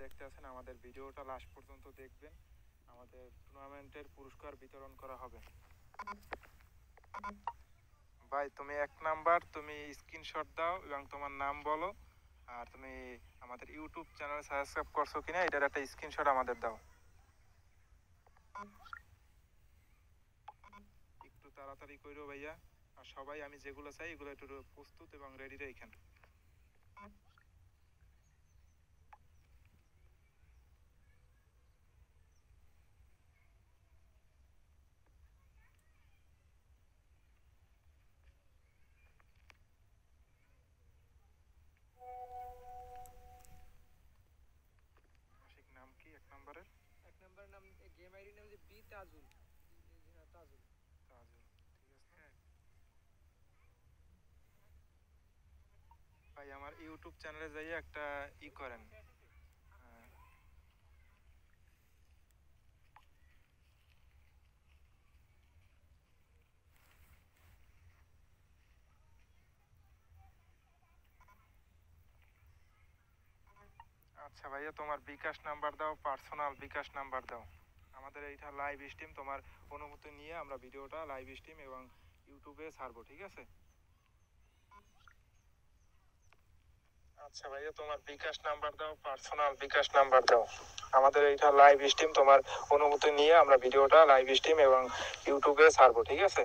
দেখতে আছেন আমাদের ভিডিওটা লাস্ট পর্যন্ত দেখবেন। আমাদের টুর্নামেন্টের পুরস্কার বিতরণ করা হবে। ভাই তুমি 1 নাম্বার, তুমি স্ক্রিনশট দাও এবং তোমার নাম বলো, আর তুমি আমাদের ইউটিউব চ্যানেল সাবস্ক্রাইব করছো কিনা এটার একটা স্ক্রিনশট আমাদের দাও। একটু তাড়াতাড়ি করো ভাইয়া, আর সবাই আমি যেগুলো চাই এগুলো একটু প্রস্তুত এবং রেডি রাখেন। নাম কি 1 নাম্বারের? 1 নাম্বারের নাম গেম আইডি নাম যে বি তাজুল। তাজুল। তাজুল, ঠিক আছে। হ্যাঁ ভাই আমার ইউটিউব চ্যানেলে যাই একটা করেন। আচ্ছা ভাইয়া তোমার বিকাশ নাম্বার দাও, পার্সোনাল বিকাশ নাম্বার দাও। আমাদের এইটা লাইভ স্ট্রিম, তোমার অনুমতি নিয়ে আমরা ভিডিওটা লাইভ স্ট্রিম এবং ইউটিউবে ছাড়বো, ঠিক আছে? আচ্ছা ভাইয়া তোমার বিকাশ নাম্বার দাও, পার্সোনাল বিকাশ নাম্বার দাও। আমাদের এইটা লাইভ স্ট্রিম, তোমার অনুমতি নিয়ে আমরা ভিডিওটা লাইভ স্ট্রিম এবং ইউটিউবে ছাড়বো, ঠিক আছে?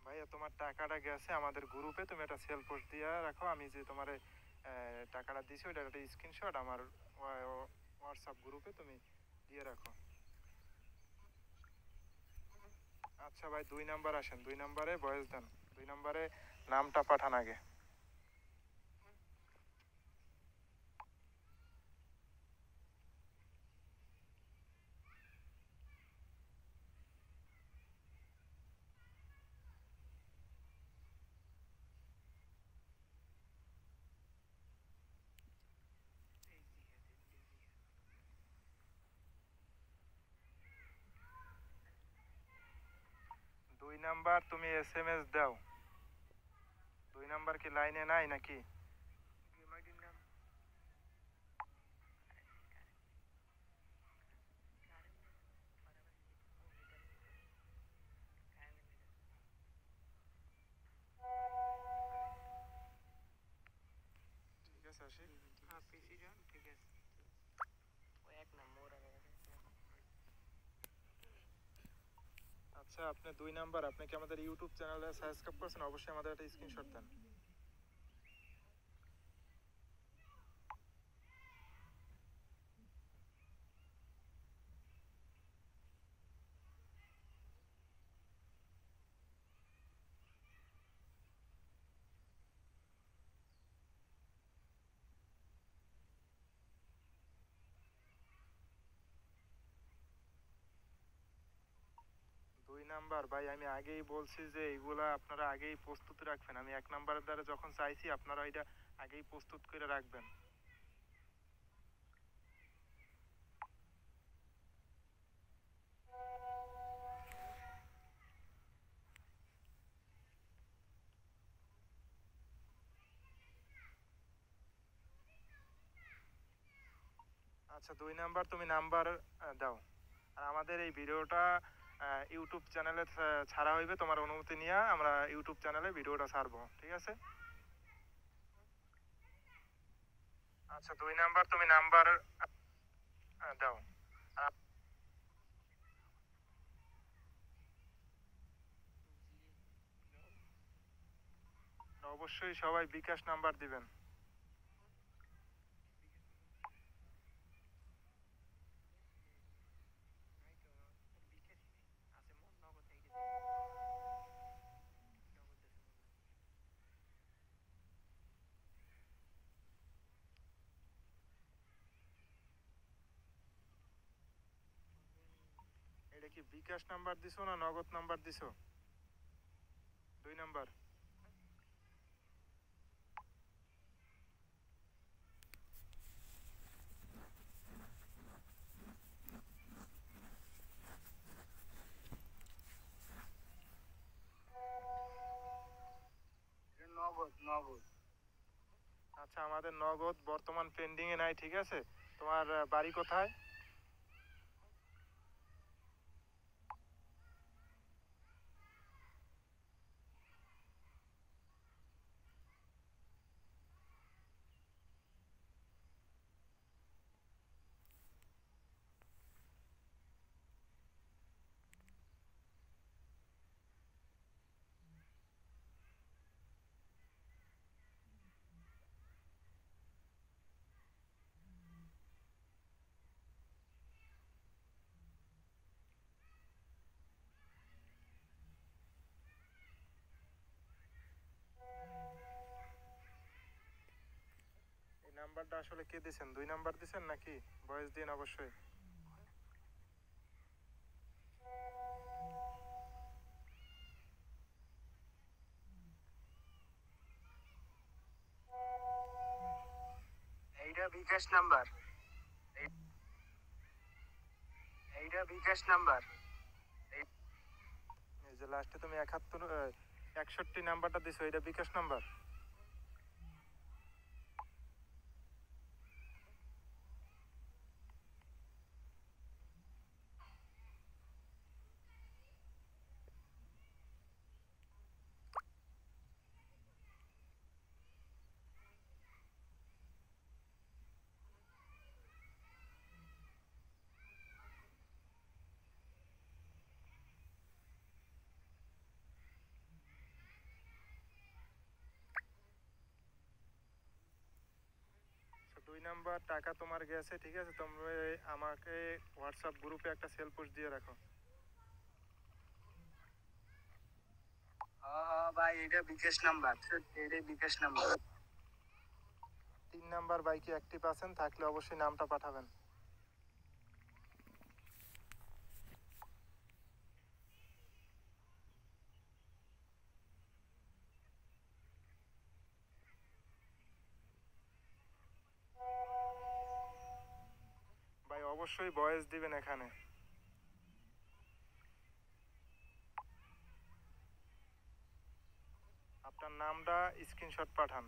ভাইয়া তোমার টাকাটা গেছে আমাদের গ্রুপে, তুমি একটা সেল পোস্ট দিয়ে রাখো। আমি যে তোমার টাকাটা দিছি ওইটার একটা স্ক্রিনশট আমার হোয়াটসঅ্যাপ গ্রুপে তুমি দিয়ে রাখো। আচ্ছা ভাই 2 নাম্বার আসেন, 2 নাম্বারে ভয়েস দেন, 2 নাম্বারে নামটা পাঠান আগে। দুই নাম্বার তুমি SMS দাও। 2 নাম্বার কি লাইনে নাই নাকি? গেম আইডির নাম ঠিক আছে আসি। হ্যাঁ প্রেসিডেন্ট, ঠিক আছে। ওই 1 নম্বর আচ্ছা আপনি 2 নাম্বার, আপনি কি আমাদের ইউটিউব চ্যানেলে সাবস্ক্রাইব করছেন? অবশ্যই আমাদের একটা স্ক্রিনশট দেন। দুই নাম্বার ভাই আমি আগেই বলছি যে এইগুলা আপনারা আগেই প্রস্তুত রাখবেন। আমি 1 নাম্বারের দ্বারা যখন চাইছি আপনারা এটা আগেই প্রস্তুত করে রাখবেন। আচ্ছা 2 নাম্বার তুমি নাম্বার দাও। আর আমাদের এই ভিডিওটা ইউটিউব চ্যানেলে ছাড়া হইবে, তোমার অনুমতি নিয়ে আমরা ইউটিউব চ্যানেলে ভিডিওটা ছাড়বো, ঠিক আছে? আচ্ছা 2 নাম্বার তুমি নাম্বার দাও। আর অবশ্যই সবাই বিকাশ নাম্বার দিবেন। এটা কি বিকাশ নাম্বার দিছো না নগদ নাম্বার দিছো? 2 নাম্বার। নগদ নগদ। আচ্ছা আমাদের নগদ বর্তমান পেন্ডিং এ নাই, ঠিক আছে? তোমার বাড়ি কোথায়? এই নাম্বারটা আসলে কে দিছেন? 2 নাম্বার দিছেন নাকি? ভয়েস দিন অবশ্যই। এইটা বিকাশ নাম্বার। এইটা বিকাশ নাম্বার। এই যে লাস্টে তুমি 61 নাম্বারটা দিছো, এটা বিকাশ নাম্বার? আচ্ছা, 2 নাম্বার টাকা তোমার গেছে, ঠিক আছে? তোমরা আমাকে হোয়াটসঅ্যাপ গ্রুপে একটা সেল পোস্ট দিয়ে রাখো। হ্যাঁ হ্যাঁ ভাই, এটা বিকাশ নাম্বার। এটা বিকাশ নাম্বার। 3 নাম্বার বাইকে অ্যাক্টিভ আছেন, থাকলে অবশ্যই নামটা পাঠাবেন। ভাই অবশ্যই ভয়েস দিবেন এখানে। আপনার নামটা স্ক্রিনশট পাঠান।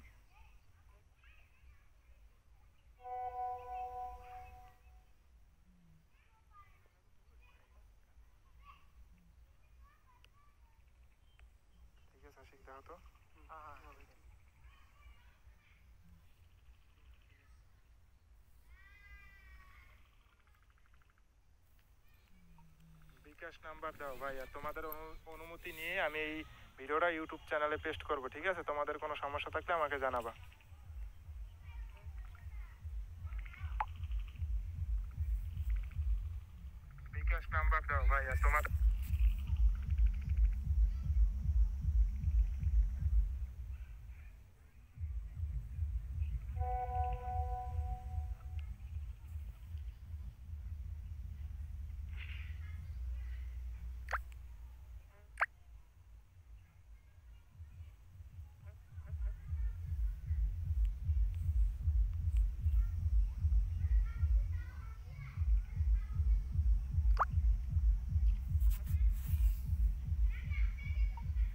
ঠিক আছে আশিক, দাও তো। বিকাশ নাম্বার দাও ভাই, আর তোমাদের অনুমতি নিয়ে আমি এই ভিডিওটা ইউটিউব চ্যানেলে পেস্ট করব, ঠিক আছে? তোমাদের কোনো সমস্যা থাকলে আমাকে জানাবা। বিকাশ নাম্বার দাও ভাই, আর তোমার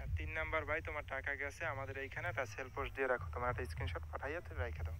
আর 3 নাম্বার ভাই, তোমার টাকা গেছে আমাদের এইখানে, একটা সেল পোস্ট দিয়ে রাখো, তোমার একটা স্ক্রিনশট পাঠাইয়া রেখে দাও।